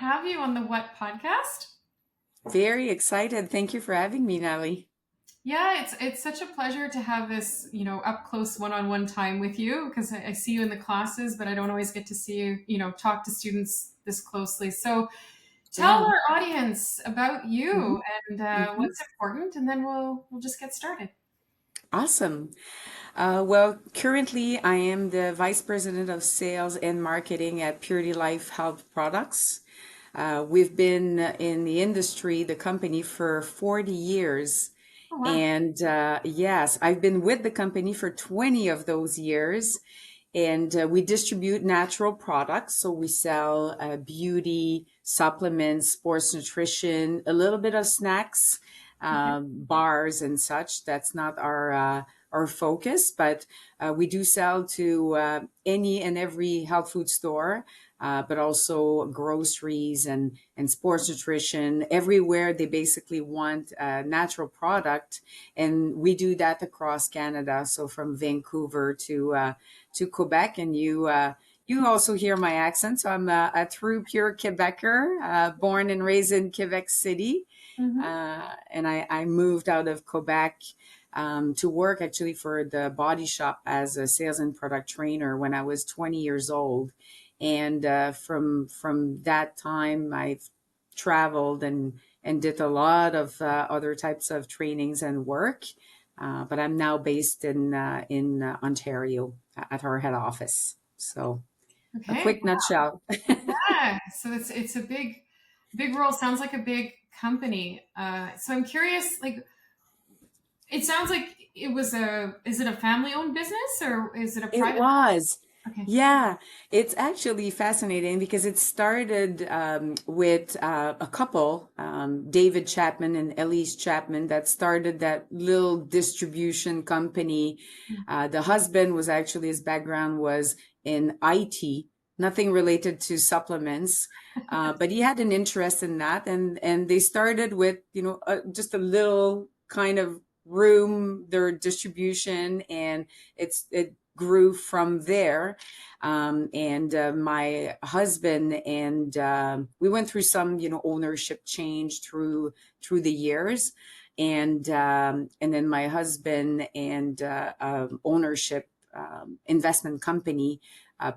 have you on the What podcast. Very excited. Thank you for having me, Natalie. Yeah, it's such a pleasure to have this, up close one-on-one time with you because I see you in the classes, but I don't always get to see you, talk to students this closely. So tell Yeah. our audience about Mhm. you and Mhm. what's important, and then we'll just get started. Awesome. Well, currently I am the Vice President of Sales and Marketing at Purity Life Health Products. We've been in the industry, the company, for 40 years. Oh wow. And yes, I've been with the company for 20 of those years. And we distribute natural products. So we sell beauty, supplements, sports nutrition, a little bit of snacks, Okay. bars and such. That's not our focus, but we do sell to any and every health food store, but also groceries and sports nutrition. Everywhere they basically want a natural product, and we do that across Canada. So from Vancouver to Quebec, and you also hear my accent. So I'm a true pure Quebecer, born and raised in Quebec City, Hmm. and I moved out of Quebec to work actually for the Body Shop as a sales and product trainer when I was 20 years old. And from that time, I've traveled and did a lot of other types of trainings and work. But I'm now based in Ontario at our head office. So a Okay. quick nutshell. Yeah. So it's a big role. Sounds like a big company. So I'm curious, like it sounds like is it a family owned business or is it a It private? was. Okay. Yeah, it's actually fascinating because it started with a couple, David Chapman and Elise Chapman, that started that little distribution company. The husband was actually, his background was in IT, nothing related to supplements, but he had an interest in that, and they started with just a little kind of room, their distribution, and it grew from there. And my husband and we went through some, ownership change through the years, and then my husband and ownership investment company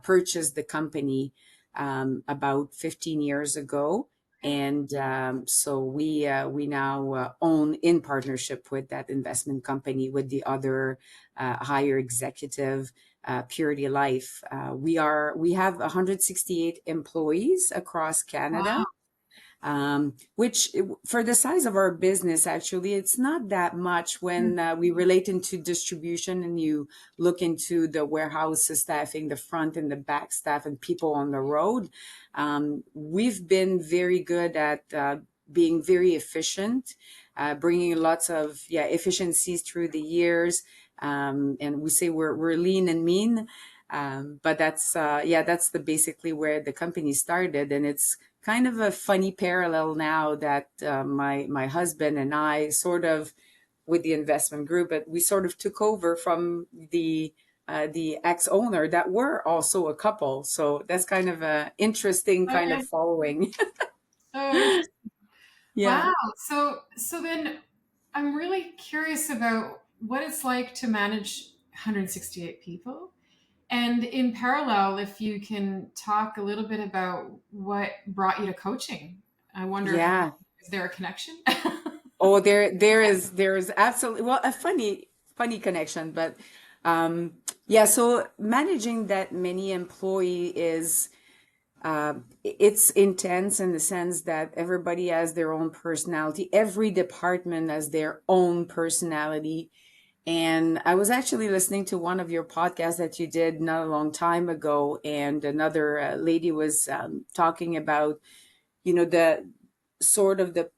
purchased the company about 15 years ago. Okay. And so we now own in partnership with that investment company with the other higher executive, Purity Life. We have 168 employees across Canada, Wow. which for the size of our business, actually, it's not that much when we relate into distribution and you look into the warehouses staffing, the front and the back staff, and people on the road. We've been very good at being very efficient, bringing lots of efficiencies through the years. And we say we're lean and mean. But that's the basically where the company started, and it's kind of a funny parallel now that my husband and I sort of with the investment group, but we sort of took over from the ex owner that were also a couple. So that's kind of a interesting kind of Okay. following. Oh, interesting. Yeah. Wow. So then I'm really curious about what it's like to manage 168 people. And in parallel, if you can talk a little bit about what brought you to coaching. I wonder if Yeah. is there a connection? Oh, there is absolutely, well, a funny connection, but yeah. So managing that many employee is it's intense in the sense that everybody has their own personality. Every department has their own personality. And I was actually listening to one of your podcasts that you did not a long time ago, and another lady was talking about, the sort of the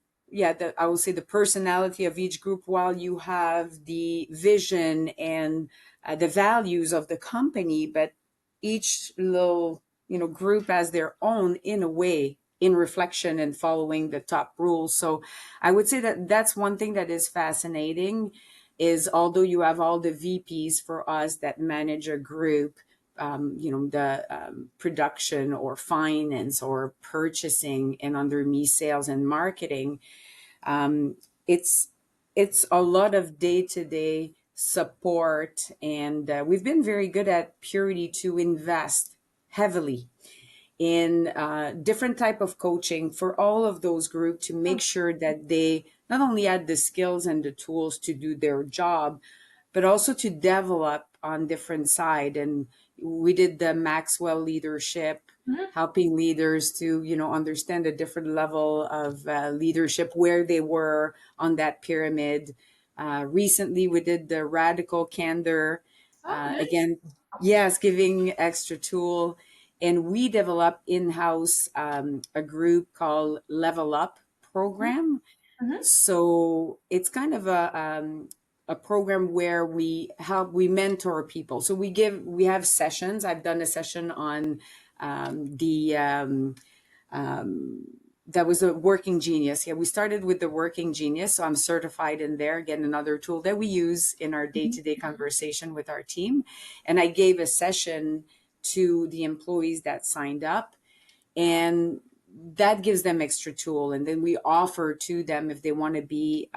I would say the personality of each group, while you have the vision and the values of the company, but each little group has their own in a way in reflection and following the top rules. So I would say that that's one thing that is fascinating, is although you have all the VPs for us that manage a group, the production or finance or purchasing, and under me, sales and marketing. Um, it's it's a lot of day to day support, and we've been very good at Purity to invest heavily in different type of coaching for all of those groups to make sure that they not only had the skills and the tools to do their job, but also to develop on different side. And we did the Maxwell leadership, Mhm. helping leaders to understand a different level of leadership, where they were on that pyramid. Recently we did the radical candor, Oh, nice. again, yes, giving extra tool. And we developed in-house a group called Level Up program. Mm-hmm. So it's kind of a program where we mentor people. So we have sessions. I've done a session on the that was a working genius. Yeah, we started with the working genius. So I'm certified in there. Again, another tool that we use in our day-to-day conversation with our team. And I gave a session to the employees that signed up, and that gives them extra tool. And then we offer to them, if they want to be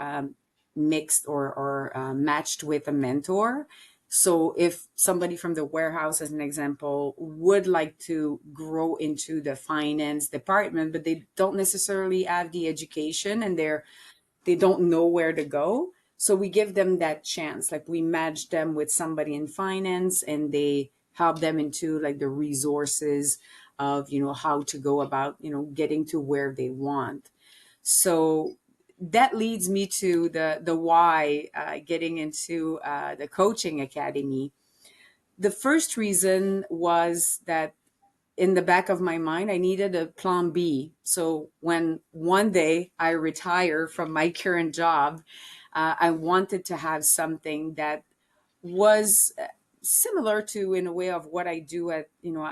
mixed or matched with a mentor. So if somebody from the warehouse, as an example, would like to grow into the finance department, but they don't necessarily have the education, and they don't know where to go. So we give them that chance. Like, we match them with somebody in finance, and they help them into like the resources of, how to go about, getting to where they want. So that leads me to the why, getting into the coaching academy. The first reason was that in the back of my mind, I needed a plan B. So when one day I retire from my current job, I wanted to have something that was similar to, in a way, of what I do at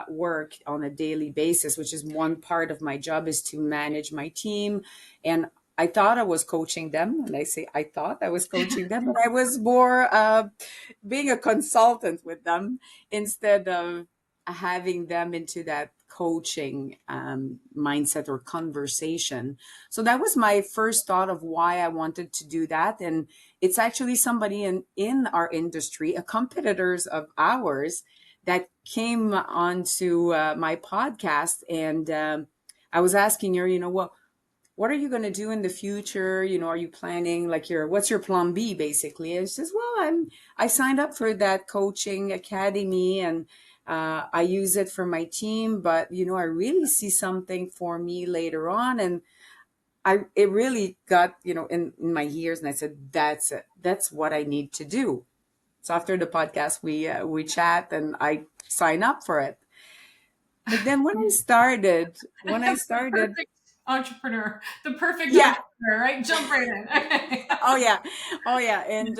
work on a daily basis, which is one part of my job is to manage my team. And I thought I was coaching them, and I say I thought I was coaching them, but I was more being a consultant with them instead of having them into that coaching mindset or conversation. So that was my first thought of why I wanted to do that. And it's actually somebody in our industry, a competitors of ours, that came onto my podcast. And I was asking her, what are you going to do in the future? Are you planning, like, what's your plan B, basically? And she says, well, I signed up for that coaching academy, and I use it for my team, but I really see something for me later on. And it really got, in my ears, and I said, that's it. That's what I need to do. So after the podcast, we chat, and I sign up for it. But then when I The started, perfect entrepreneur, the perfect yeah. entrepreneur, right? Jump right in. Okay. Oh yeah, oh yeah, and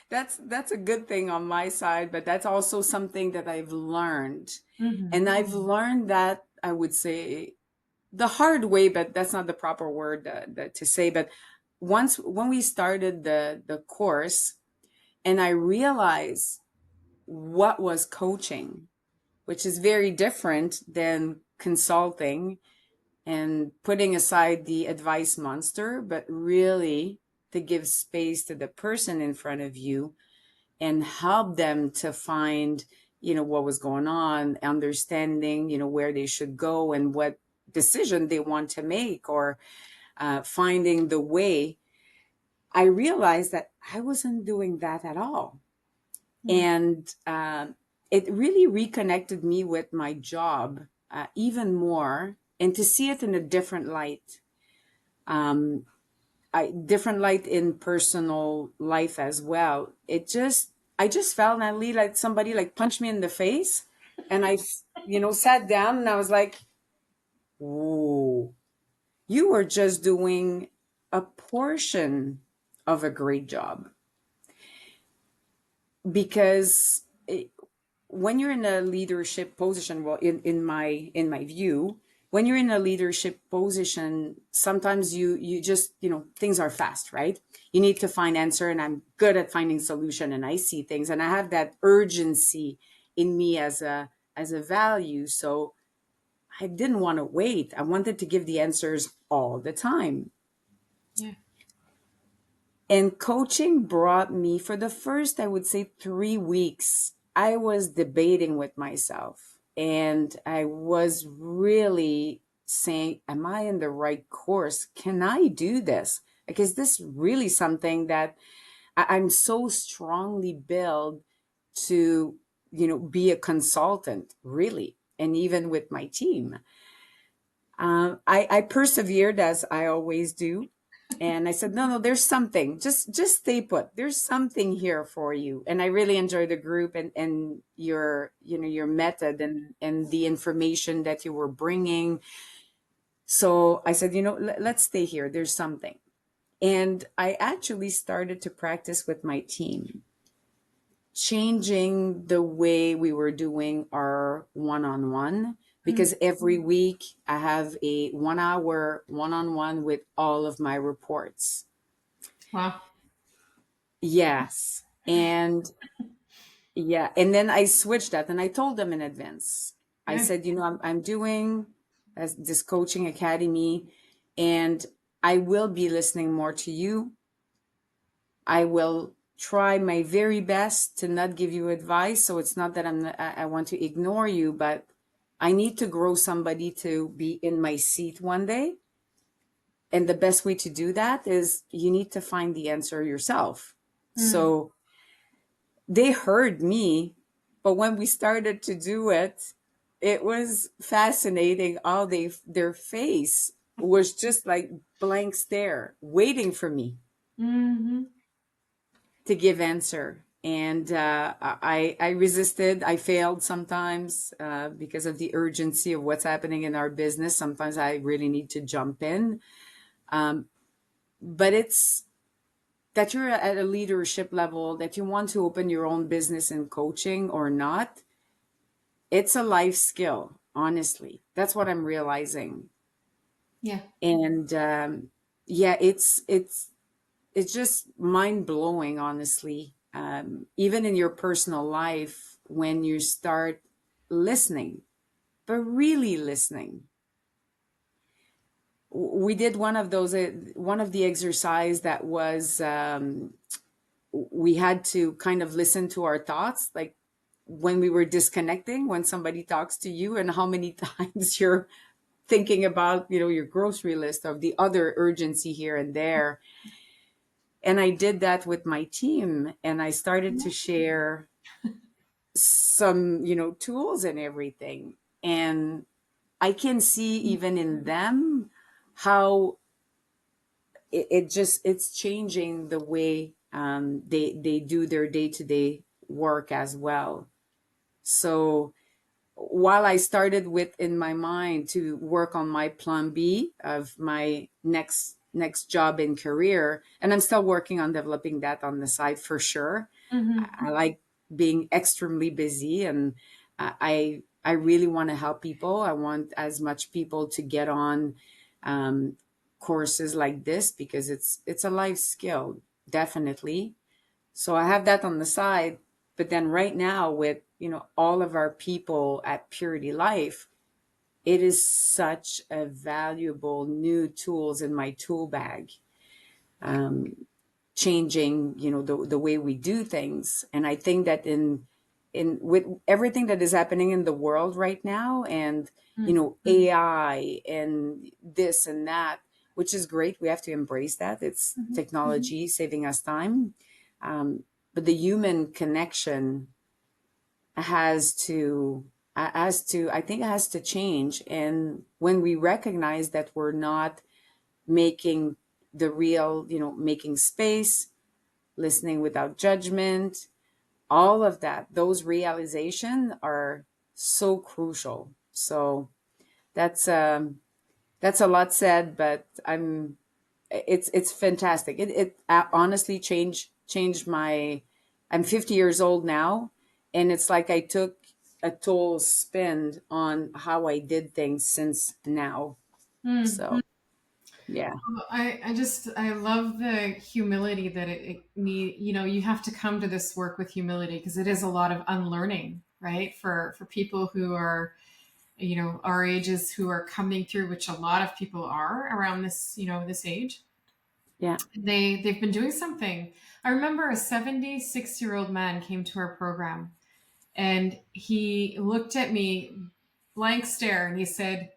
that's a good thing on my side, but that's also something that I've learned, and Mm-hmm. I've learned that, I would say, the hard way, but that's not the proper word to say. But once when we started the course, and I realized what was coaching, which is very different than consulting, and putting aside the advice monster, but really to give space to the person in front of you and help them to find, what was going on, understanding, where they should go and what decision they want to make, or finding the way. I realized that I wasn't doing that at all. And it really reconnected me with my job even more, and to see it in a different light. Um, different light in personal life as well. I just felt, Natalie, like somebody like punched me in the face, and I, sat down, and I was like, "Whoa, you were just doing a portion of a great job." Because when you're in a leadership position, well, in my view, when you're in a leadership position, sometimes you just, things are fast, right? You need to find answer, and I'm good at finding solution, and I see things, and I have that urgency in me as a as a value. So I didn't want to wait. I wanted to give the answers all the time. Yeah. And coaching brought me, for the first, I would say, 3 weeks, I was debating with myself. And I was really saying, am I in the right course? Can I do this? Like, is this really something that I'm so strongly built to, be a consultant, really? And even with my team. I persevered as I always do. And I said, no, no, there's something. Just stay put. There's something here for you. And I really enjoy the group and your method and the information that you were bringing. So I said, let's stay here. There's something. And I actually started to practice with my team, changing the way we were doing our one-on-one, Mm. because every week I have a 1 hour one-on-one with all of my reports. Wow. Yes. And yeah, and then I switched that and I told them in advance. I Good. said, I'm doing this coaching academy, and I will be listening more to you. I will try my very best to not give you advice. So it's not that I want to ignore you, but I need to grow somebody to be in my seat one day. And the best way to do that is you need to find the answer yourself. Mm. So they heard me, but when we started to do it, it was fascinating. All their face was just like blank stare, waiting for me Hmm. to give answer. And I resisted. I failed sometimes because of the urgency of what's happening in our business. Sometimes I really need to jump in. But it's that you're at a leadership level, that you want to open your own business in coaching or not. It's a life skill, honestly. That's what I'm realizing. Yeah. And yeah, it's just mind blowing, honestly. Even in your personal life, when you start listening, but really listening. We did one of the exercise that was we had to kind of listen to our thoughts, like when we were disconnecting, when somebody talks to you, and how many times you're thinking about, your grocery list of the other urgency here and there. And I did that with my team, and I started to share some, tools and everything. And I can see even in them how it's changing the way they do their day-to-day work as well. So while I started with in my mind to work on my plan B of my next job and career, and I'm still working on developing that on the side for sure. Hmm. I like being extremely busy, and I really want to help people. I want as much people to get on um, courses like this because it's a life skill, definitely. So I have that on the side. But then right now with, all of our people at Purity Life, it is such a valuable new tools in my tool bag. Changing, the way we do things. And I think that in with everything that is happening in the world right now, and AI and this and that, which is great. We have to embrace that. It's technology saving us time. But the human connection has to I think it has to change. And when we recognize that we're not making the real, making space, listening without judgment, all of that, those realization are so crucial. So that's that's a lot said, but it's fantastic. It honestly changed my. I'm 50 years old now, and it's like I took a total spin on how I did things since now. Mm. So yeah. I love the humility that it need. You have to come to this work with humility because it is a lot of unlearning, right? For people who are, our ages, who are coming through, which a lot of people are around this, this age. Yeah. They've been doing something. I remember a 76-year-old man came to our program, and he looked at me, blank stare, and he said,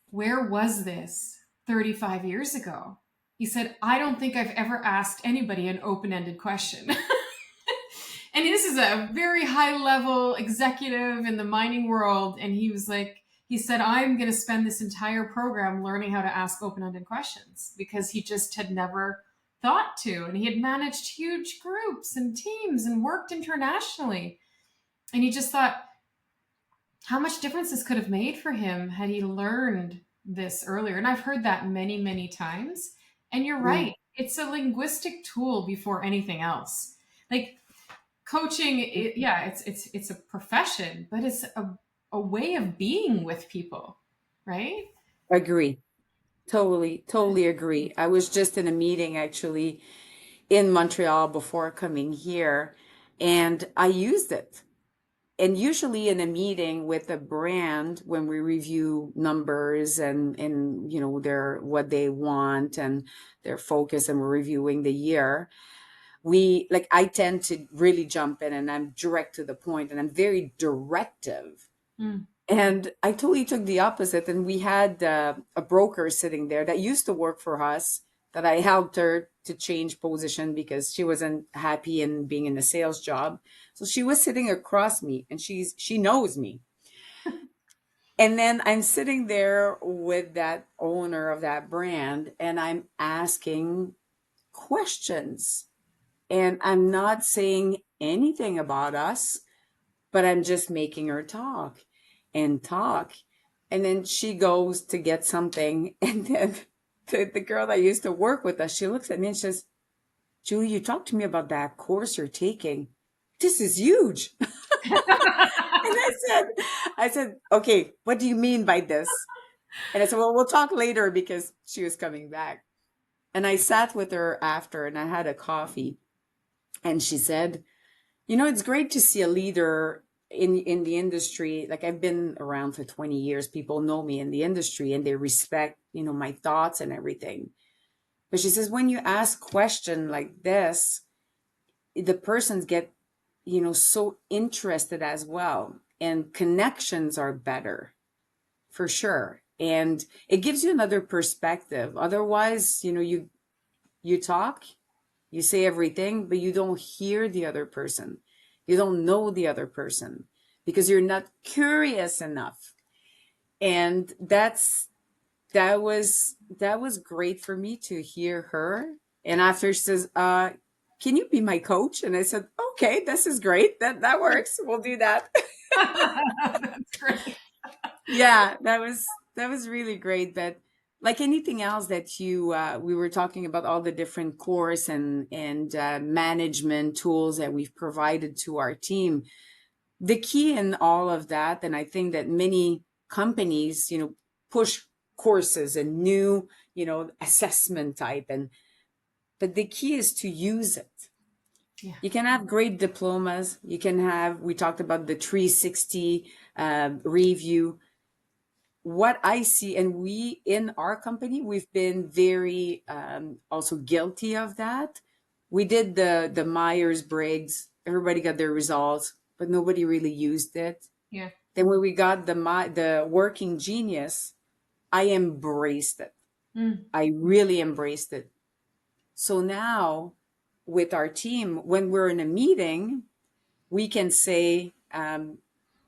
"Where was this 35 years ago?" He said, "I don't think I've ever asked anybody an open-ended question." And this is a very high level executive in the mining world. And he was like, he said, "I'm going to spend this entire program learning how to ask open ended questions," because he just had never thought to. And he had managed huge groups and teams and worked internationally. And he just thought how much difference this could have made for him had he learned this earlier. And I've heard that many, many times. And you're Yeah. right. It's a linguistic tool before anything else. Like, coaching, yeah, it's a profession, but it's a way of being with people, right? Agree. Totally agree. I was just in a meeting actually in Montreal before coming here, and I used it. And usually in a meeting with a brand, when we review numbers and their what they want and their focus, and we're reviewing the year, we like I tend to really jump in and I'm direct to the point and I'm very directive. Mm. And I totally took the opposite. And we had a broker sitting there that used to work for us that I helped her to change position because she wasn't happy in being in a sales job. So she was sitting across me and she knows me. And then I'm sitting there with that owner of that brand and I'm asking questions. And I'm not saying anything about us, but I'm just making her talk and talk. And then she goes to get something. And then the girl that used to work with us, she looks at me and says, "Julie, you talked to me about that course you're taking. This is huge." And I said, "Okay, what do you mean by this?" And I said, "Well, we'll talk later," because she was coming back. And I sat with her after and I had a coffee. And she said, it's great to see a leader in the industry. Like, I've been around for 20 years. People know me in the industry and they respect, my thoughts and everything. But she says, when you ask question like this, the persons get, so interested as well. And connections are better for sure. And it gives you another perspective. Otherwise, you talk, you say everything, but you don't hear the other person. You don't know the other person because you're not curious enough. And that was great for me to hear her. And after she says, "Can you be my coach?" And I said, "Okay, this is great. That works. We'll do that." That's great. Yeah, that was really great. But like anything else that we were talking about all the different course and management tools that we've provided to our team. The key in all of that, and I think that many companies, push courses and new, assessment type, but the key is to use it. Yeah. You can have great diplomas. We talked about the 360 review. What I see, and we in our company, we've been very also guilty of that. We did the Myers Briggs. Everybody got their results, but nobody really used it. Yeah. Then when we got the Working Genius, I embraced it. Mm. I really embraced it. So now with our team, when we're in a meeting, we can say,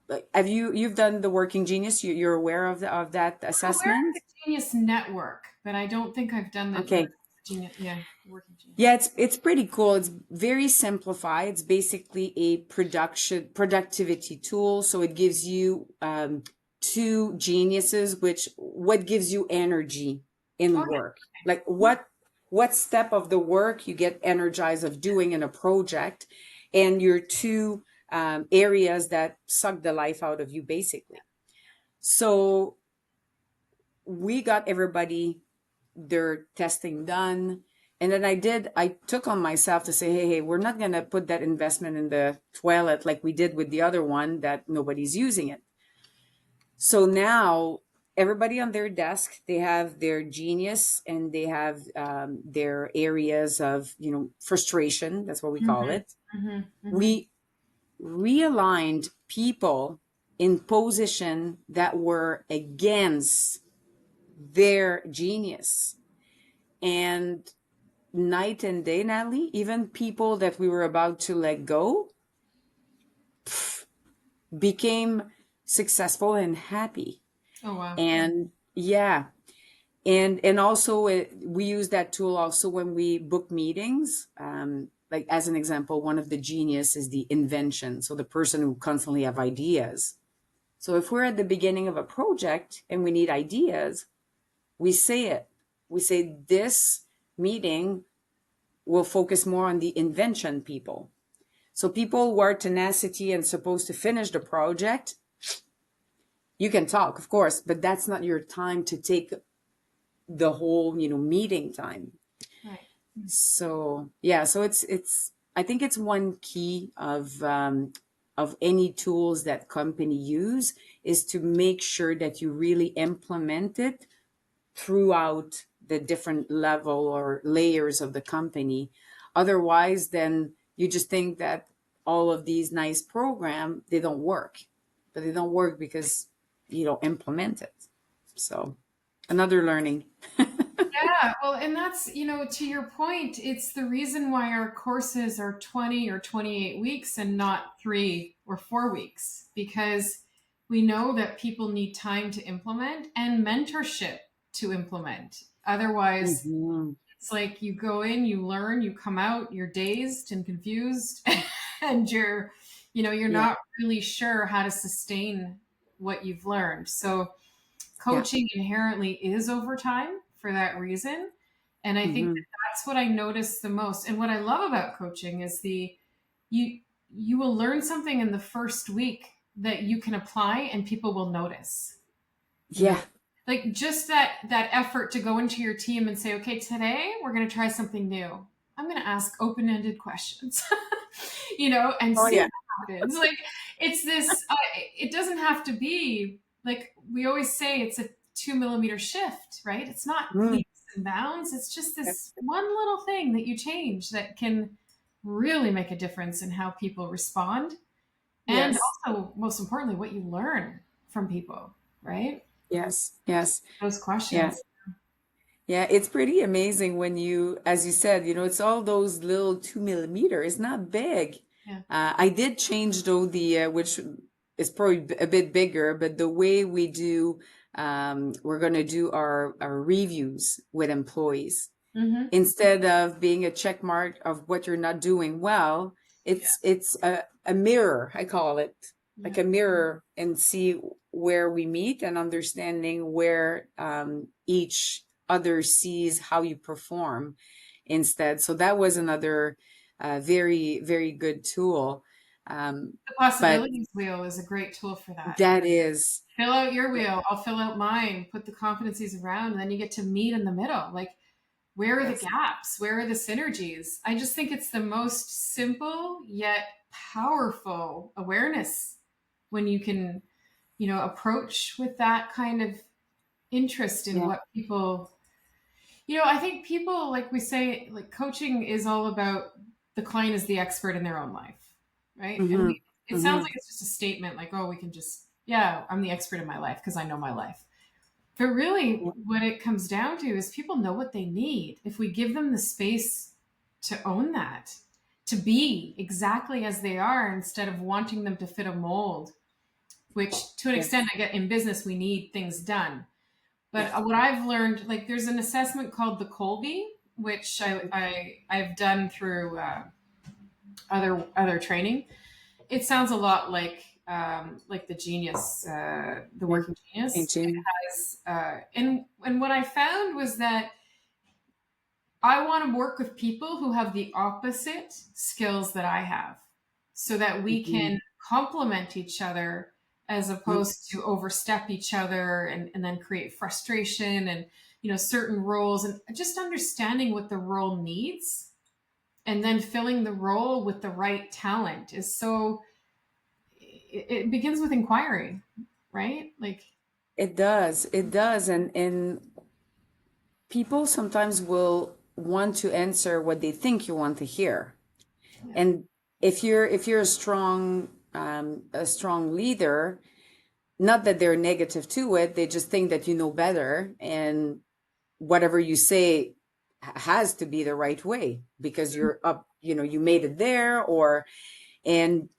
like, you've done the Working Genius? You're aware of that I'm aware of assessment? the Genius Network, but I don't think I've done the Okay. Genius. Yeah, the Working Genius. Yeah, it's pretty cool. It's very simplified. It's basically a productivity tool. So it gives you two geniuses, which what gives you energy Oh in work. Like yeah. what step of the work you get energized of doing in a project, and your two areas that suck the life out of you, basically. So we got everybody their testing done, And then I took on myself to say, hey, we're not going to put that investment in the toilet like we did with the other one that nobody's using it. So now everybody on their desk, they have their genius and they have their areas of, frustration. That's what we call Mm-hmm. it. Mm-hmm. Mm-hmm. We realigned people in position that were against their genius. And night and day, Natalie, even people that we were about to let go became successful and happy. Oh wow. And yeah, and also we use that tool also when we book meetings. Like as an example, one of the genius is the invention, so the person who constantly have ideas. So if we're at the beginning of a project and we need ideas, we say it. We say this meeting will focus more on the invention people. So people who are tenacity and supposed to finish the project, you can talk, of course, but that's not your time to take the whole, meeting time. Right. So yeah, so it's I think it's one key of any tools that company use is to make sure that you really implement it throughout the different level or layers of the company. Otherwise, then you just think that all of these nice program they don't work, but they don't work because you don't implement it. So another learning. Yeah, well, and that's, to your point, it's the reason why our courses are 20 or 28 weeks and not 3 or 4 weeks, because we know that people need time to implement and mentorship to implement. Otherwise, Mhm. it's like you go in, you learn, you come out, you're dazed and confused, and you're Yeah, not really sure how to sustain what you've learned. So, yeah. coaching inherently is overtime for that reason. And I think that Hmm. that's what I notice the most. And what I love about coaching is you you will learn something in the first week that you can apply and people will notice. You Yeah. know, like just that effort to go into your team and say, okay, today we're going to try something new. I'm going to ask open-ended questions, and Oh see yeah. what happens. Like it's this. It doesn't have to be like we always say. It's a 2 millimeter shift, right? It's not Mm. leaps and bounds. It's just this one little thing that you change that can really make a difference in how people respond, and Yes. also, most importantly, what you learn from people, right? Yes. Yes. Those Yeah. questions. Yeah. It's pretty amazing when you, as you said, it's all those little 2 millimeter. It's not big. Yeah. I did change though which is probably a bit bigger, but the way we do, we're going to do our reviews with employees. Mm-hmm. Instead of being a check mark of what you're not doing well, Yeah. it's a mirror, I call it, like Yeah. a mirror, and see where we meet and understanding where each other sees how you perform instead. So that was another very, very good tool. Um, The but possibilities wheel is a great tool for that. that is, Fill out your wheel. I'll fill out mine. Put the competencies around, and then you get to meet in the middle. Like, where are the yes, gaps? Where are the synergies? I just think it's the most simple yet powerful awareness when you can, approach with that kind of interest in yeah, what people. I think people, like we say, like coaching is all about the client is the expert in their own life, right? And mm-hmm, it sounds mm-hmm, like it's just a statement like, oh, we can just, yeah, I'm the expert in my life because I know my life. But really, yeah, what it comes down to is people know what they need. If we give them the space to own that, to be exactly as they are instead of wanting them to fit a mold, which to an extent, yes, I get in business, we need things done. But yes, what I've learned, like there's an assessment called the Colby, which I've done through other training. It sounds a lot like the genius, the yeah, working genius. changing, And what I found was that I want to work with people who have the opposite skills that I have, so that we mm-hmm, can complement each other as mm-hmm, opposed to overstep each other and then create frustration. And certain roles, and just understanding what the role needs and then filling the role with the right talent is so, it begins with inquiry, right? Like, It does, and people sometimes will want to answer what they think you want to hear. yeah, And if you're a strong leader, not that they're negative to it, they just think that you know better, and whatever you say has to be the right way because you're up, you made it there. Or and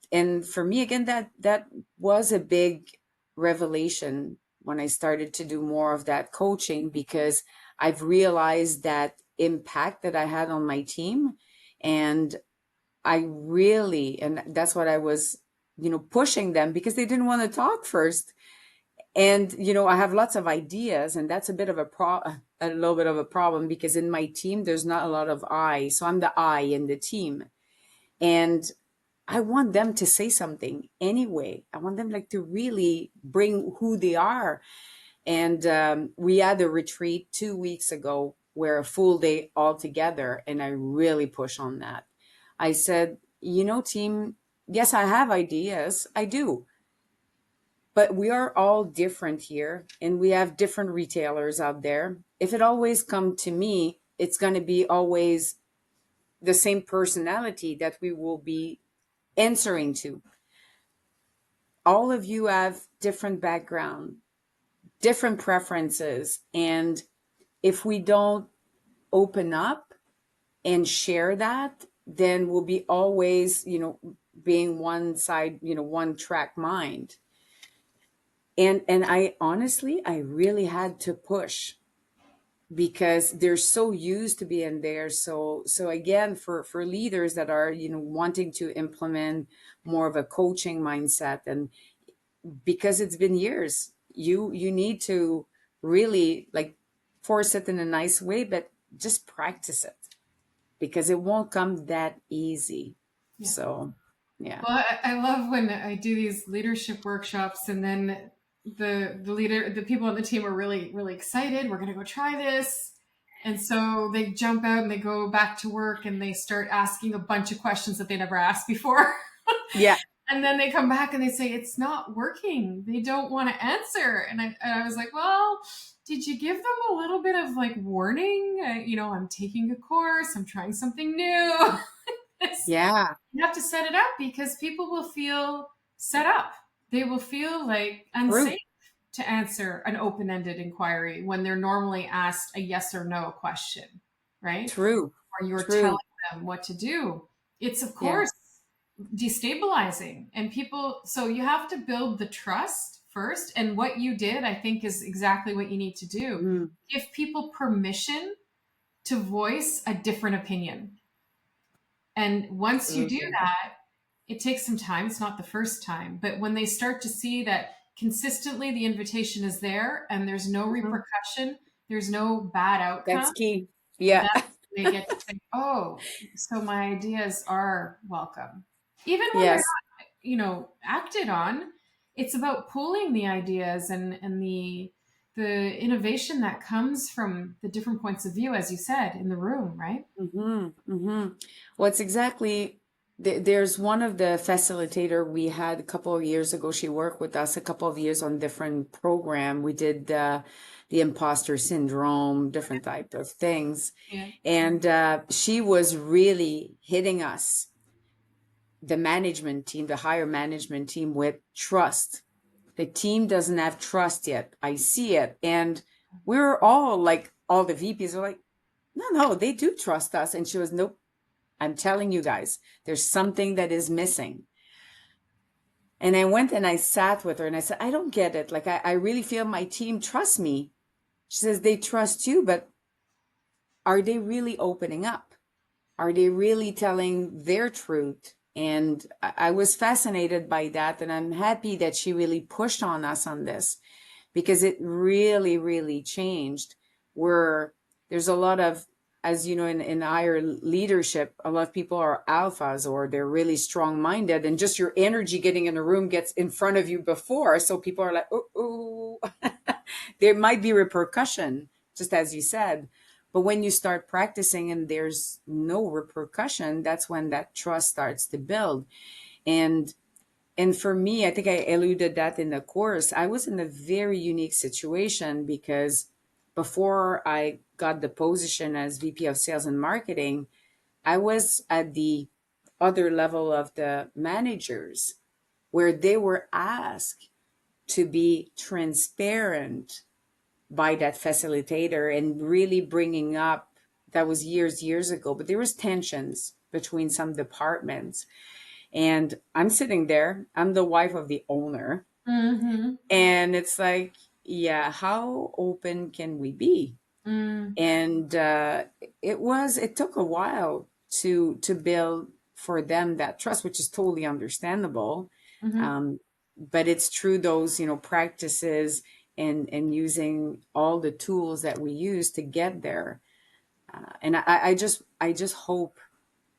for me again, that was a big revelation when I started to do more of that coaching, because I've realized that impact that I had on my team. And I really, and that's what I was, pushing them, because they didn't want to talk first. And I have lots of ideas, and that's a little bit of a problem, because in my team there's not a lot of I. So I'm the I in the team, and I want them to say something anyway. I want them like to really bring who they are. And we had a retreat 2 weeks ago where a full day all together, and I really push on that. I said, team, yes, I have ideas. I do. But we are all different here, and we have different retailers out there. If it always come to me, it's going to be always the same personality that we will be answering to. All of you have different background, different preferences, and if we don't open up and share that, then we'll be always, being one side, one track mind. And I honestly, I really had to push, because they're so used to being there. So again, for leaders that are, wanting to implement more of a coaching mindset, and because it's been years, you need to really like force it in a nice way, but just practice it, because it won't come that easy. yeah. So yeah. Well, I love when I do these leadership workshops, and then the people on the team are really really excited. We're going to go try this, and so they jump out and they go back to work and they start asking a bunch of questions that they never asked before. Yeah. And then they come back and they say it's not working. They don't want to answer, and I was like, well, did you give them a little bit of like warning? I'm taking a course. I'm trying something new. Yeah. You have to set it up because people will feel set up. They will feel like True. unsafe to answer an open ended inquiry when they're normally asked a yes or no question, right? True. Or you're telling True. them what to do. It's, of Yeah. course, destabilizing. And people, so you have to build the trust first. And what you did, I think, is exactly what you need to do. Mm. Give people permission to voice a different opinion. And once you do Absolutely. that, it takes some time. It's not the first time, but when they start to see that consistently the invitation is there and there's no Mhm. repercussion, there's no bad That's outcome, key. Yeah. that's when they get to think, oh, so my ideas are welcome. Even when they're Yes. not, acted on, it's about pooling the ideas and the innovation that comes from the different points of view, as you said, in the room, right? Well, it's exactly, there's one of the facilitator we had a couple of years ago. She worked with us a couple of years on different program. We did the imposter syndrome, different type of things. Yeah. And she was really hitting us, the management team, the higher management team, with trust. The team doesn't have trust yet. I see it. And we're all like, all the VPs are like, no, they do trust us. And she was, nope, I'm telling you guys, there's something that is missing. And I went and I sat with her and I said, I don't get it. Like, I really feel my team trusts me. She says, they trust you, but are they really opening up? Are they really telling their truth? And I was fascinated by that. And I'm happy that she really pushed on us on this, because it really, really changed. Where there's a lot of, as you know, in higher leadership, a lot of people are alphas, or they're really strong minded, and just your energy getting in a room gets in front of you before. So people are like, oh, there might be repercussion just as you said. But when you start practicing and there's no repercussion, that's when that trust starts to build. And and for me, I think I alluded that in the course, I was in a very unique situation because before I got the position as VP of Sales and Marketing, I was at the other level of the managers where they were asked to be transparent by that facilitator and really bringing up, that was years ago, but there was tensions between some departments. And I'm sitting there, I'm the wife of the owner, Mm-hmm. and it's like, yeah, how open can we be? Mm-hmm. And it took a while to build for them that trust, which is totally understandable. Mm-hmm. But it's true, those, practices and using all the tools that we use to get there. And I just hope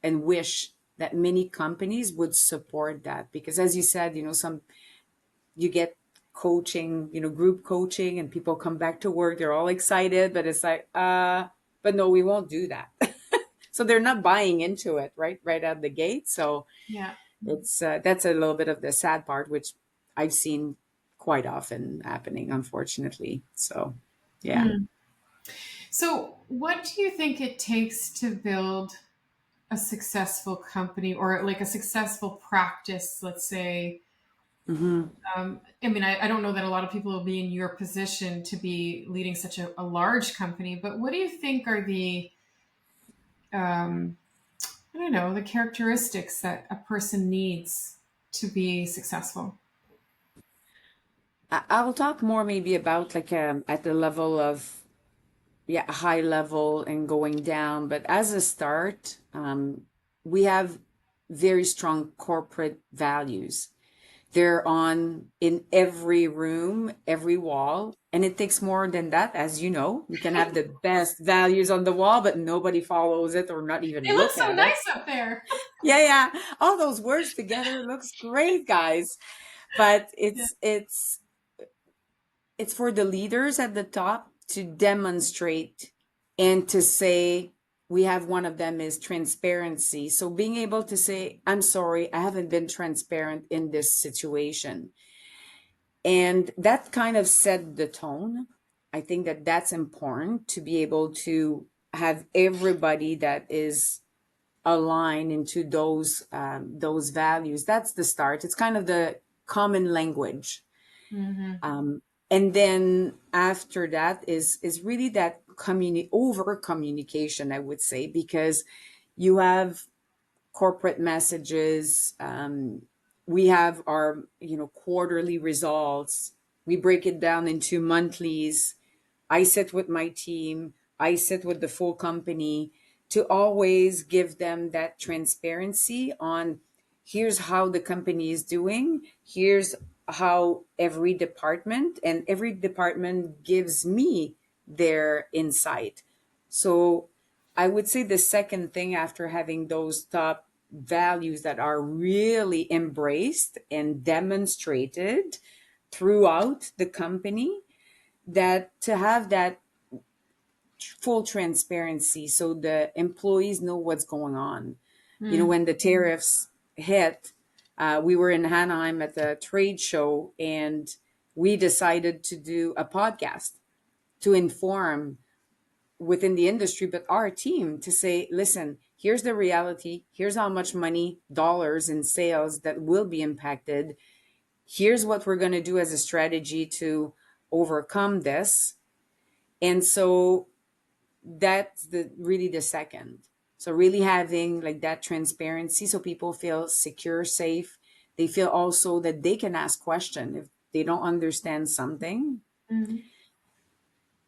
and wish that many companies would support that, because as you said, some, you get coaching, group coaching, and people come back to work, they're all excited, but it's like, but no, we won't do that. So they're not buying into it right out the gate. So Yeah. it's that's a little bit of the sad part, which I've seen quite often happening, unfortunately. So yeah. Mm. So, what do you think it takes to build a successful company or like a successful practice? Let's say, Hmm. I mean, I don't know that a lot of people will be in your position to be leading such a large company, but what do you think are the, um, I don't know, the characteristics that a person needs to be successful? I will talk more maybe about like at the level of, yeah, a high level and going down. But as a start, we have very strong corporate values. They're on in every room, every wall. And it takes more than that. As you know, you can have the best values on the wall, but nobody follows it or not even They look look so at it. nice up there. Yeah, yeah. All those words together looks great, guys. But Yeah. it's for the leaders at the top to demonstrate and to say, we have one of them is transparency. So being able to say, I'm sorry, I haven't been transparent in this situation. And that kind of set the tone. I think that that's important to be able to have everybody that is aligned into those values. That's the start. It's kind of the common language. Hmm. And then after that is really that over communication, I would say, because you have corporate messages. We have our quarterly results. We break it down into monthlies. I sit with my team, I sit with the full company to always give them that transparency on, here's how the company is doing, here's how every department gives me their insight. So I would say the second thing after having those top values that are really embraced and demonstrated throughout the company, that to have that full transparency so the employees know what's going on. Mm. When the tariffs hit, we were in Anaheim at the trade show, and we decided to do a podcast to inform within the industry, but our team, to say, listen, here's the reality. Here's how much money, dollars in sales that will be impacted. Here's what we're going to do as a strategy to overcome this. And so that's the second. So really having like that transparency so people feel secure, safe. They feel also that they can ask question if they don't understand something. Mm.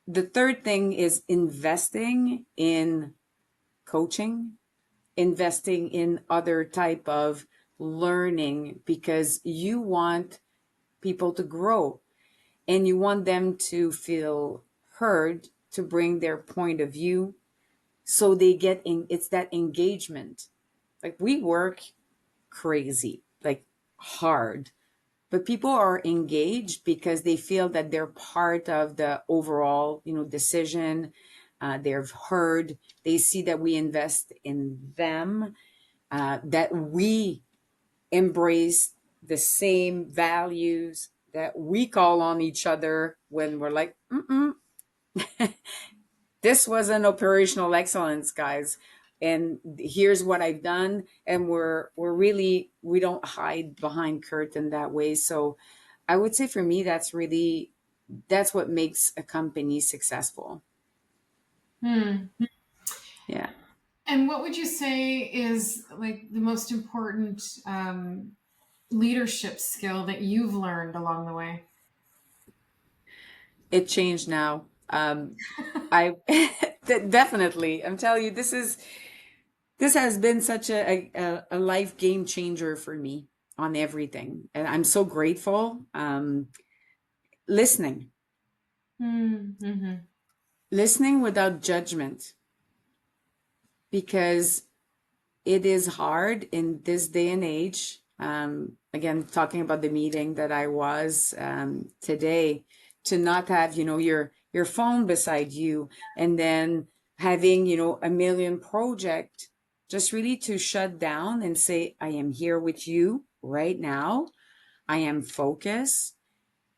The third thing is investing in coaching, investing in other type of learning, because you want people to grow and you want them to feel heard, to bring their point of view, so they get in. It's that engagement. Like we work crazy, like hard, but people are engaged because they feel that they're part of the overall, decision. They've heard, they see that we invest in them, that we embrace the same values, that we call on each other when we're like, mm-mm, this was an operational excellence, guys. And here's what I've done. And we're really, we don't hide behind curtain that way. So I would say for me, that's what makes a company successful. Hmm. Yeah. And what would you say is like the most important leadership skill that you've learned along the way? It changed now. I definitely, I'm telling you, this has been such a life game changer for me on everything. And I'm so grateful. Listening, Mm-hmm. listening without judgment, because it is hard in this day and age. Again, talking about the meeting that I was today, to not have, your phone beside you, and then having, a million project, just really to shut down and say, I am here with you right now. I am focused,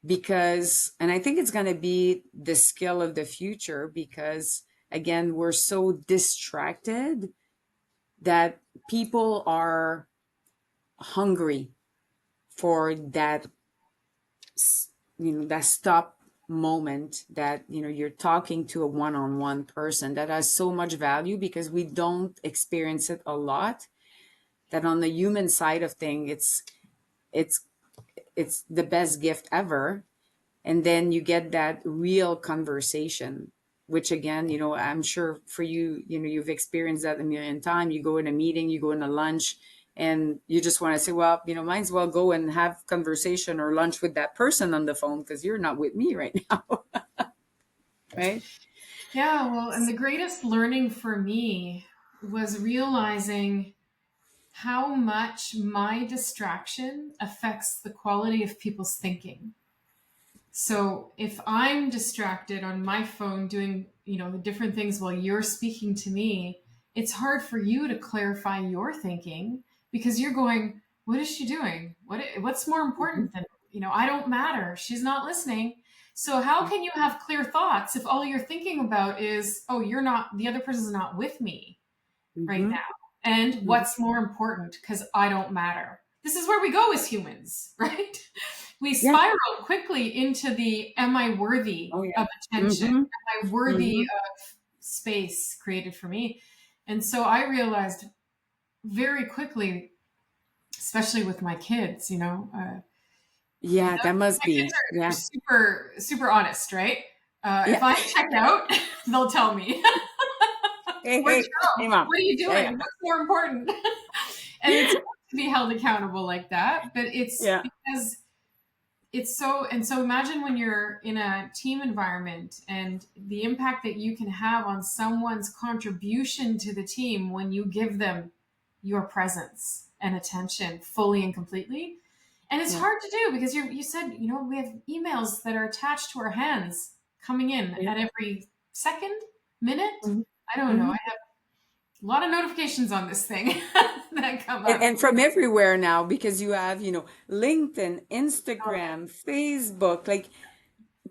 because, and I think it's going to be the skill of the future, because again, we're so distracted that people are hungry for that, that stop moment, that you're talking to a one-on-one person that has so much value, because we don't experience it a lot, that on the human side of thing, it's it's the best gift ever. And then you get that real conversation, which again, I'm sure for you, you've experienced that a million times. You go in a meeting, you go in a lunch, and you just want to say, well, might as well go and have conversation or lunch with that person on the phone, because you're not with me right now. Right. Yeah, well, and the greatest learning for me was realizing how much my distraction affects the quality of people's thinking. So if I'm distracted on my phone doing, different things while you're speaking to me, it's hard for you to clarify your thinking because you're going, what is she doing? What's more Mhm. important than, I don't matter. She's not listening. So how can you have clear thoughts if all you're thinking about is, oh, the other person's not with me right Mm-hmm. now? And Hmm. what's more important because I don't matter. This is where we go as humans, right? We Yeah. spiral quickly into the am I worthy Oh yeah. of attention? Mm-hmm. Am I worthy Mm-hmm. of space created for me? And so I realized very quickly, especially with my kids, Yeah, that must my kids be. are Yeah. super, super honest, right? If Yeah. I check out, they'll tell me, Hey, where'd you hey, hey, go? mom. What are you Yeah, doing? What's more important? And it's hard to be held accountable like that, but it's yeah, because it's so, and so imagine when you're in a team environment and the impact that you can have on someone's contribution to the team when you give them your presence and attention fully and completely. And it's yeah, hard to do because you said, we have emails that are attached to our hands coming in yeah. at every second, minute. Mm-hmm. I don't know. Mm-hmm. I have a lot of notifications on this thing that come And, up. and from everywhere now, because you have, LinkedIn, Instagram, Facebook, like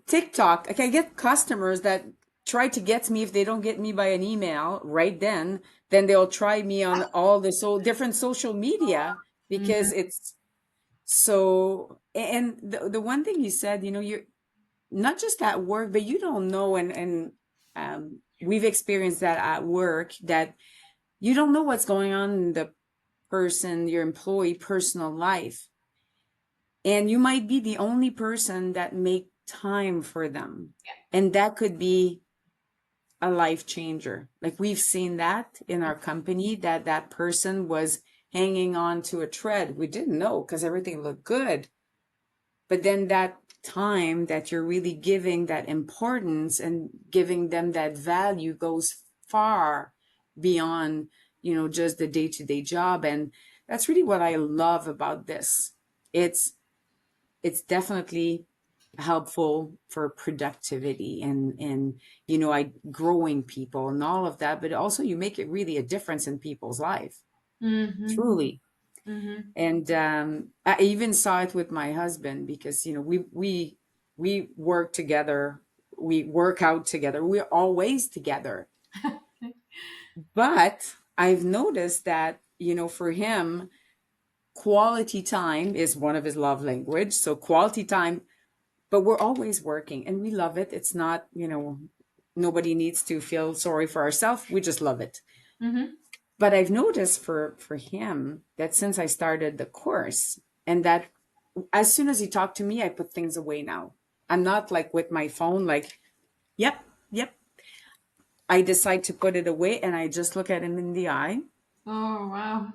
TikTok. Like I get customers that try to get me. If they don't get me by an email right then they'll try me on all the different social media, because Mhm. it's so. And the one thing you said, you're not just at work, but you don't know. And we've experienced that at work, that you don't know what's going on in the your employee personal life, and you might be the only person that make time for them, and that could be a life changer. Like we've seen that in our company, that person was hanging on to a thread. We didn't know because everything looked good, but then that time that you're really giving that importance and giving them that value goes far beyond, just the day-to-day job. And that's really what I love about this. It's it's definitely helpful for productivity and I growing people and all of that, but also you make it really a difference in people's life, Mm-hmm. truly. Mm-hmm. And I even saw it with my husband because we work together, we work out together, we're always together. But I've noticed that, for him, quality time is one of his love language. So quality time, but we're always working and we love it. It's not, nobody needs to feel sorry for ourselves. We just love it. Mm-hmm. But I've noticed for him that since I started the course, and that as soon as he talked to me, I put things away now. I'm not like with my phone, like, yep, yep. I decide to put it away and I just look at him in the eye. Oh, wow.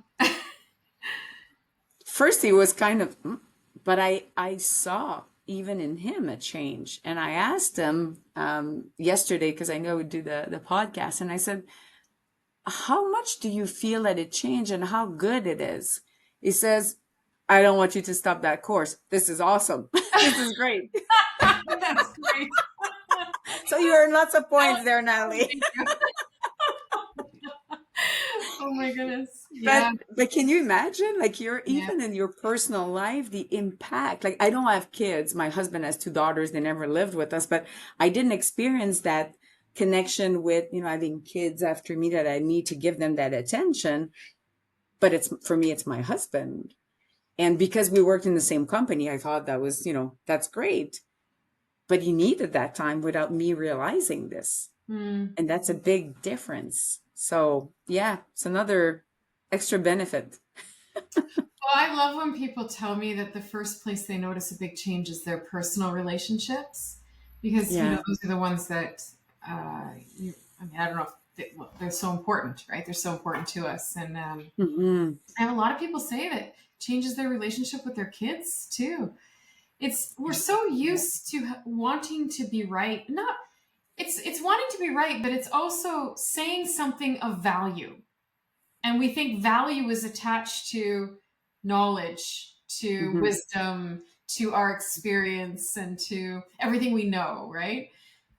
First, he was kind of, but I saw even in him a change. And I asked him yesterday, because I know we do the podcast, and I said, how much do you feel that it changed and how good it is? He says, I don't want you to stop that course. This is awesome. This is great. That's great. So you earn lots of I points like there, that. Natalie. Thank you. Oh my goodness. But Yeah. but can you imagine, like, you're Yeah. even in your personal life, the impact? Like, I don't have kids. My husband has two daughters. They never lived with us, but I didn't experience that connection with, having kids after me, that I need to give them that attention. But it's for me, it's my husband. And because we worked in the same company, I thought that was, that's great. But he needed that time without me realizing this. Mm. And that's a big difference. So, yeah, it's another extra benefit. Well, I love when people tell me that the first place they notice a big change is their personal relationships, because Yeah. those are the ones that I mean, I don't know if well, they're so important, right? They're so important to us, and Hmm. I have a lot of people say that changes their relationship with their kids too. It's we're so Yeah. used to wanting to be right, not it's wanting to be right, but it's also saying something of value. And we think value is attached to knowledge, to Hmm. wisdom, to our experience, and to everything we know, right?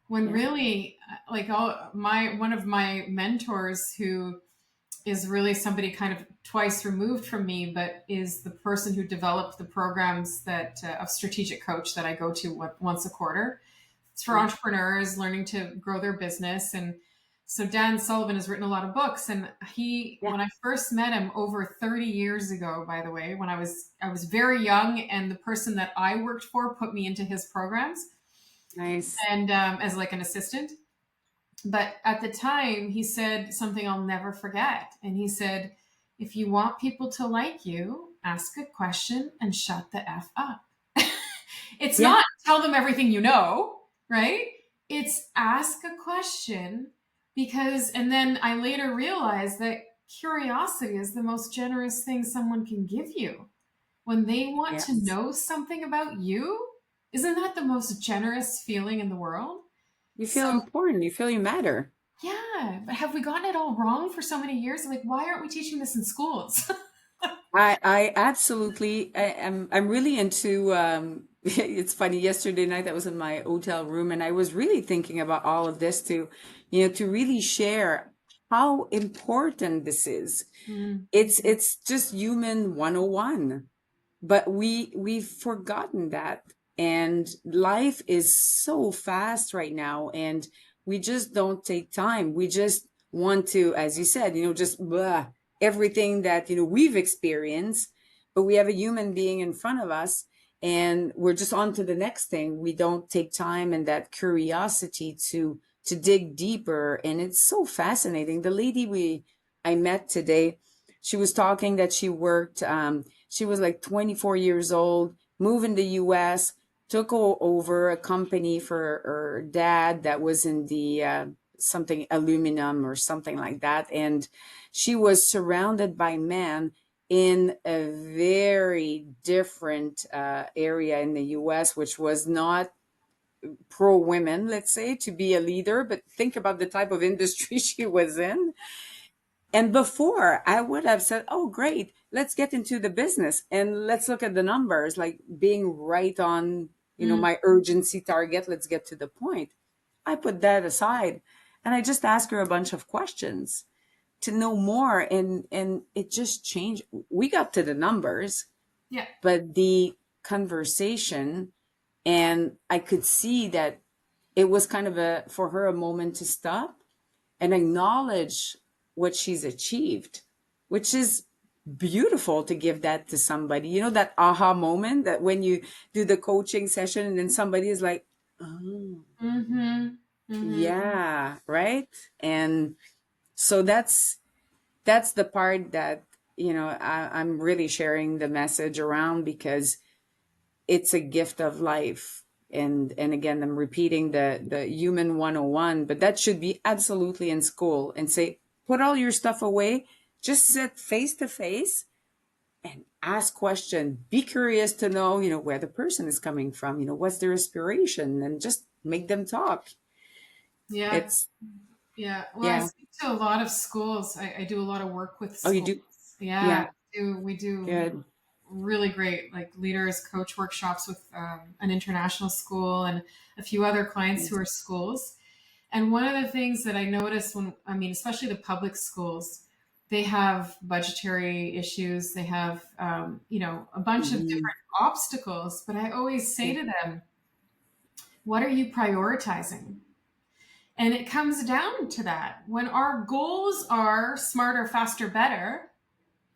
When Yeah. really, like all my one of my mentors, who is really somebody kind of twice removed from me, but is the person who developed the programs that of strategic coach that I go to once a quarter. It's for Yeah. entrepreneurs learning to grow their business. And so Dan Sullivan has written a lot of books, and Yeah. when I first met him over 30 years ago, by the way, when I was very young, and the person that I worked for put me into his programs, Nice. and as like an assistant. But at the time, he said something I'll never forget. And he said, if you want people to like you, ask a question and shut the F up. It's Yeah. not tell them everything you know, right? It's ask a question, because, and then I later realized that curiosity is the most generous thing someone can give you. When they want to Yes. know something about you, isn't that the most generous feeling in the world? You feel So, important. You feel you matter. yeah, but have we gotten it all wrong for so many years? Like, why aren't we teaching this in schools? I absolutely, I'm really into, it's funny, yesterday night I was in my hotel room and I was really thinking about all of this to really share how important this is. Mm, It's just human 101. But we've forgotten that, and life is so fast right now, and we just don't take time. We just want to, as you said, just blah, everything that we've experienced, but we have a human being in front of us, and we're just on to the next thing. We don't take time and that curiosity to dig deeper, and it's so fascinating. The lady we I met today, she was talking that she worked, she was like 24 years old, moved in the US, took over a company for her dad that was in the something aluminum or something like that. And she was surrounded by men in a very different area in the US, which was not pro women, let's say, to be a leader. But think about the type of industry she was in. And before, I would have said, oh, great. let's get into the business and let's look at the numbers, like being right on, Mm, my urgency target. Let's get to the point. I put that aside and I just ask her a bunch of questions to know more. And it just changed. We got to the numbers, yeah. but the conversation, and I could see that it was kind of for her a moment to stop and acknowledge what she's achieved, which is beautiful to give that to somebody. That aha moment that when you do the coaching session and then somebody is like, oh, Mm-hmm. Mm-hmm. yeah, right. And so that's the part that, I'm really sharing the message around, because it's a gift of life. And again, I'm repeating the human 101, but that should be absolutely in school, and say, put all your stuff away, just sit face to face and ask question, be curious to know, where the person is coming from, what's their aspiration, and just make them talk. Yeah. It's Yeah. Well, I Yeah. speak to a lot of schools. I do a lot of work with Oh, you schools. do. Yeah. Yeah, We do good. really great like leaders coach workshops with an international school and a few other clients who Yes. are schools. And one of the things that I noticed when, I mean, especially the public schools, they have budgetary issues. They have, a bunch of Mhm. different obstacles. But I always say Yeah. to them, what are you prioritizing? And it comes down to that. When our goals are smarter, faster, better,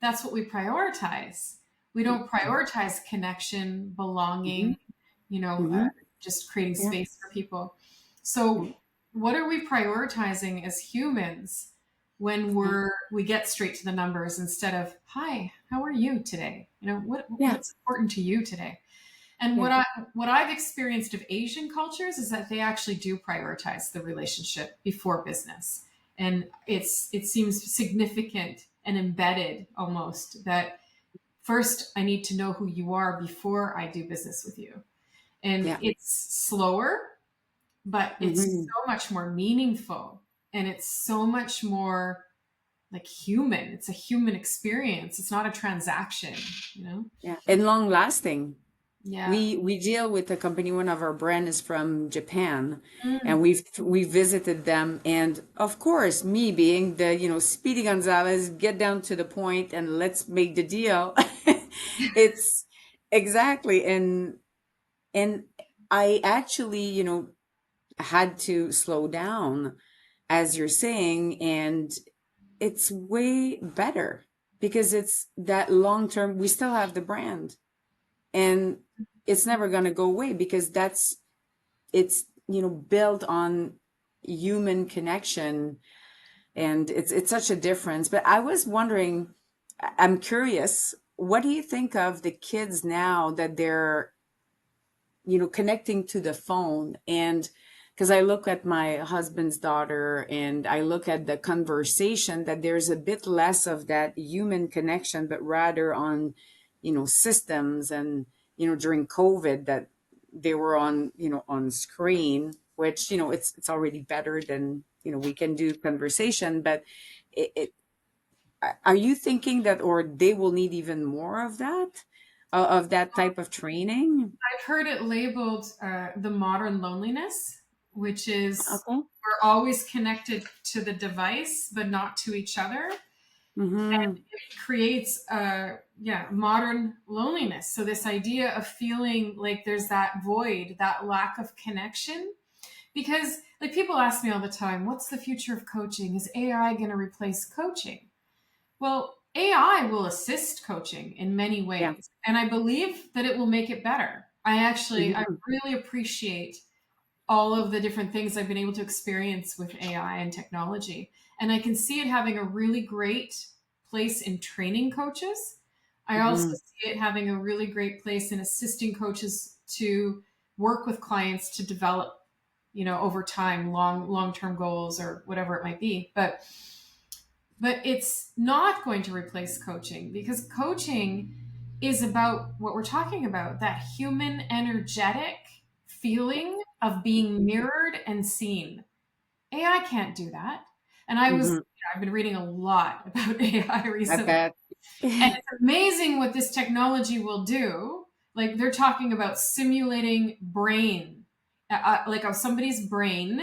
that's what we prioritize. We don't prioritize connection, belonging, Hmm. you know, uh, Hmm. just creating Yeah. space for people. So, what are we prioritizing as humans when Yeah. we get straight to the numbers instead of, "Hi, how are you today?" Yeah. What's important to you today? And Yeah. what I've experienced of Asian cultures is that they actually do prioritize the relationship before business. And it seems significant and embedded almost that first I need to know who you are before I do business with you. And Yeah. it's slower, but it's Hmm. so much more meaningful and it's so much more like human. It's a human experience. It's not a transaction, you know? Yeah. And long lasting. Yeah. We deal with a company. One of our brand is from Japan, and Mm. we visited them. And of course, me being the Speedy Gonzalez, get down to the point and let's make the deal. It's exactly. And I actually had to slow down, as you're saying, and it's way better because it's that long term. We still have the brand, and it's never going to go away, because it's built on human connection. And it's such a difference. But I was wondering, I'm curious, what do you think of the kids now that they're connecting to the phone? And because I look at my husband's daughter and I look at the conversation, that there's a bit less of that human connection, but rather on, systems. And, during COVID, that they were on, on screen, which, it's already better than, we can do conversation. But it are you thinking that, or they will need even more of that type of training? I've heard it labeled the modern loneliness, which is Okay. we're always connected to the device, but not to each other. Mm-hmm. It creates modern loneliness. So this idea of feeling like there's that void, that lack of connection. Because like people ask me all the time, what's the future of coaching? Is AI going to replace coaching? Well, AI will assist coaching in many Yeah. ways, and I believe that it will make it better. I Hmm. really appreciate all of the different things I've been able to experience with AI and technology. And I can see it having a really great place in training coaches. I also Hmm. see it having a really great place in assisting coaches to work with clients to develop, over time, long-term goals or whatever it might be. But it's not going to replace coaching because coaching is about what we're talking about, that human energetic feeling of being mirrored and seen. AI can't do that. And Hmm. I've been reading a lot about AI I recently. bet. And it's amazing what this technology will do. Like they're talking about simulating brain, like of somebody's brain,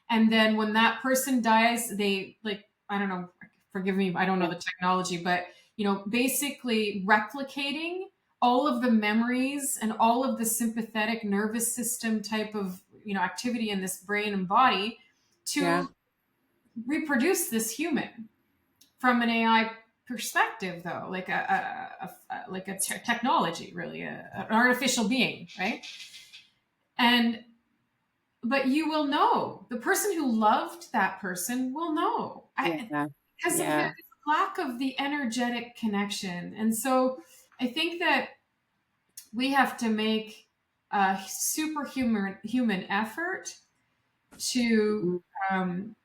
and then when that person dies, they like I don't know. Forgive me, I don't know Yeah. the technology, but basically replicating all of the memories and all of the sympathetic nervous system type of activity in this brain and body Yeah. to reproduce this human from an AI perspective, though, like a technology, really, an artificial being, right? And but you will know the person who loved that person will know Yeah. because of the Yeah. lack of the energetic connection. And so I think that we have to make a superhuman human effort to Mhm. um,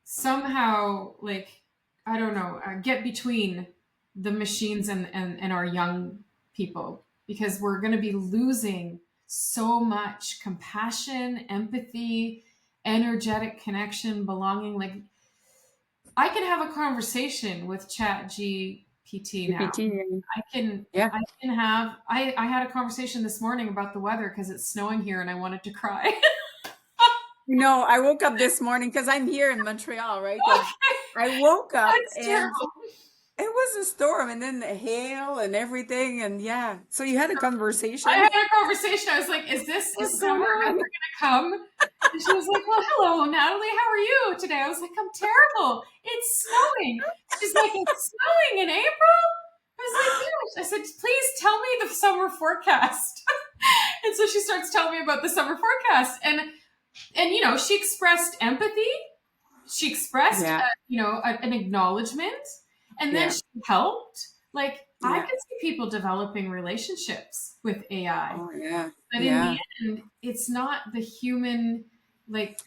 somehow like I don't know get between the machines and our young people because we're going to be losing so much compassion, empathy, energetic connection, belonging. Like I can have a conversation with Chat GPT now. GPT. i can Yeah. I can have I had a conversation this morning about the weather because it's snowing here and I wanted to cry. No, I woke up this morning because I'm here in Montreal, right? And I woke up That's and terrible. it was a storm and then the hail and everything. And yeah. So you had a I conversation. had a conversation. I was like, is What's summer going ever on? gonna come? And she was like, well, hello, Natalie. How are you today? I was like, I'm terrible. It's snowing. She's like, it's snowing in April? I was like, yes. I said, please tell me the summer forecast. And so she starts telling me about the summer forecast. And she expressed empathy. She expressed, Yeah. an acknowledgement, and then Yeah. she helped. Like I Yeah. could see people developing relationships with AI, Oh, yeah. but in the Yeah. end, it's not the human like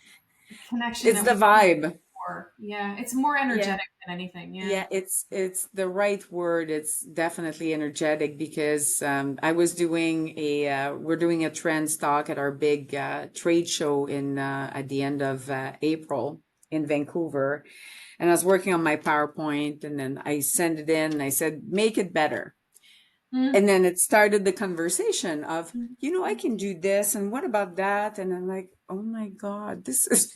connection It's that the we vibe. for. Yeah, it's more Yeah. energetic than anything. Yeah. Yeah, it's the right word. It's definitely energetic because I was doing we're doing a trends talk at our big trade show in at the end of April in Vancouver, and I was working on my PowerPoint, and then I sent it in, and I said, "Make it better." Mm. And then it started the conversation of, Mm. I can do this, and what about that? And I'm like, oh my God, this is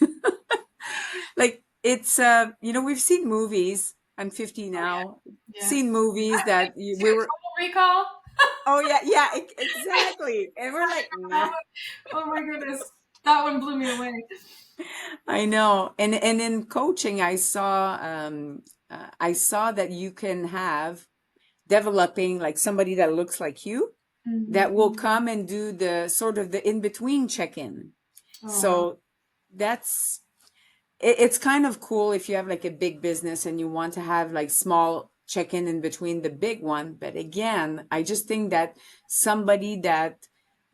like it's we've seen movies. I'm 50 Oh now. yeah, yeah. Seen movies I'm that we were, Total Recall. oh yeah, yeah, exactly. And we're like, nah. Oh my goodness, that one blew me away. I know. And in coaching, I saw that you can have developing like somebody that looks like you Hmm. that will come and do the sort of the in-between check-in. Oh wow. So that's it's kind of cool if you have like a big business and you want to have like small check-in in between the big one. But again, I just think that somebody that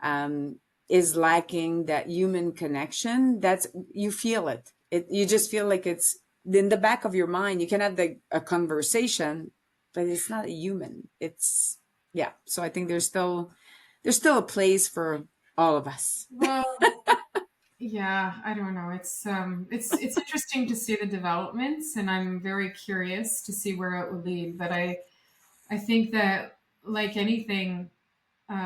um, is lacking that human connection, that's you feel it. You just feel like it's in the back of your mind. You can have a conversation, but it's not a human. It's yeah. So I think there's still a place for all of us. Well, yeah, I don't know. It's interesting to see the developments, and I'm very curious to see where it will lead. But I think that like anything,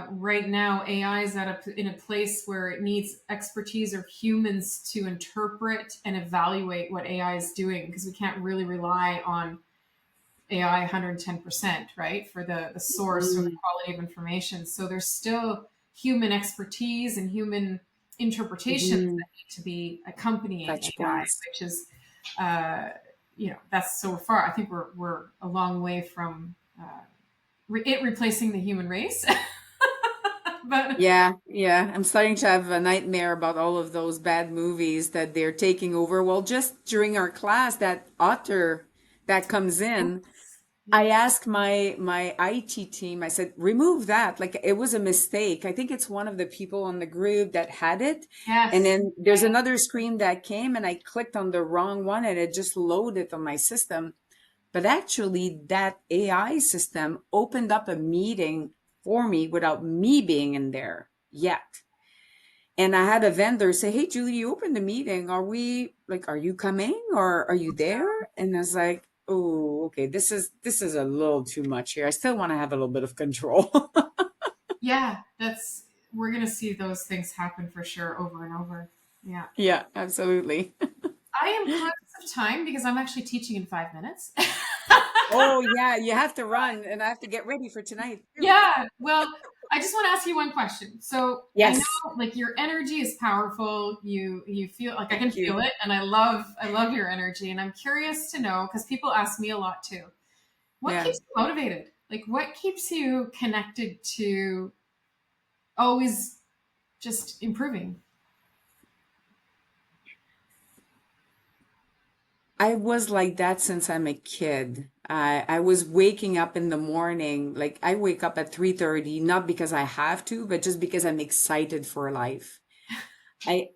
right now AI is in a place where it needs expertise or humans to interpret and evaluate what AI is doing because we can't really rely on AI 110%, right? For the source or the Mm, quality of information. So there's still human expertise and human interpretations mhm. that need to be accompanying Touch AI, points. which is, uh, that's so far. I think we're a long way from it replacing the human race. But Yeah, yeah. I'm starting to have a nightmare about all of those bad movies that they're taking over. Well, just during our class, that author that comes in, I yes, asked my IT team, I said, remove that. Like it was a mistake. I think it's one of the people on the group that had it. And yes, then there's another screen that came and I clicked on the wrong one and it just loaded on my system. But actually, that AI system opened up a meeting for me without me being in there yet. And I had a vendor say, "Hey, Julie, you opened the meeting. Are you coming or are you there?" And I was like, Oh, okay. This is a little too much here. I still want to have a little bit of control. Yeah, that's we're gonna see those things happen for sure over and over. Yeah. Yeah, absolutely. I am conscious of time because I'm actually teaching in 5 minutes. Oh, yeah, you have to run and I have to get ready for tonight too. Yeah. Well, I just want to ask you one question. So I know Yes. like your energy is powerful. You feel like I can Thank you. feel it, and I love your energy. And I'm curious to know because people ask me a lot too. What Yeah. keeps you motivated? Like what keeps you connected to always just improving? I was like that since I'm a kid. I was waking up in the morning, like I wake up at 3:30, not because I have to, but just because I'm excited for life. I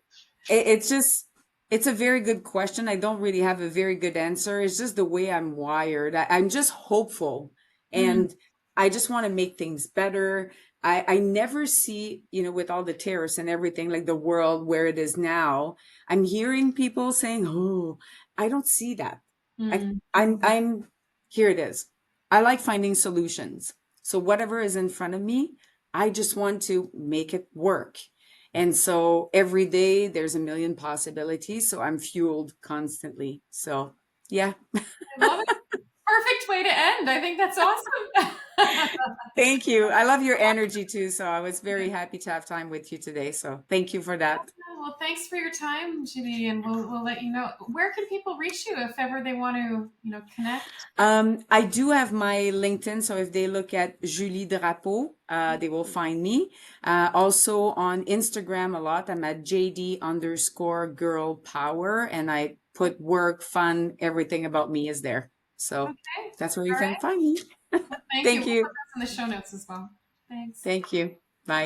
it's just it's a very good question. I don't really have a very good answer. It's just the way I'm wired. I'm just hopeful Mm, and I just want to make things better. I never see, with all the terrorists and everything, like the world where it is now. I'm hearing people saying, "Oh, I don't see that." mm. I'm here it is. I like finding solutions. So whatever is in front of me, I just want to make it work. And so every day there's a million possibilities. So I'm fueled constantly. So yeah. I love it. Perfect way to end. I think that's awesome. Thank you. I love your energy too. So I was very happy to have time with you today. So thank you for that. Well, thanks for your time, Judy, and we'll let you know. Where can people reach you if ever they want to, connect? I do have my LinkedIn, so if they look at Julie Drapeau, they will find me. Also on Instagram a lot. I'm at JD_girl power, and I put work, fun, everything about me is there. So Okay. that's where you All can right. find me. Well, thank you. Thank We'll you. put this in the show notes as well. Thanks. Thank you. Bye.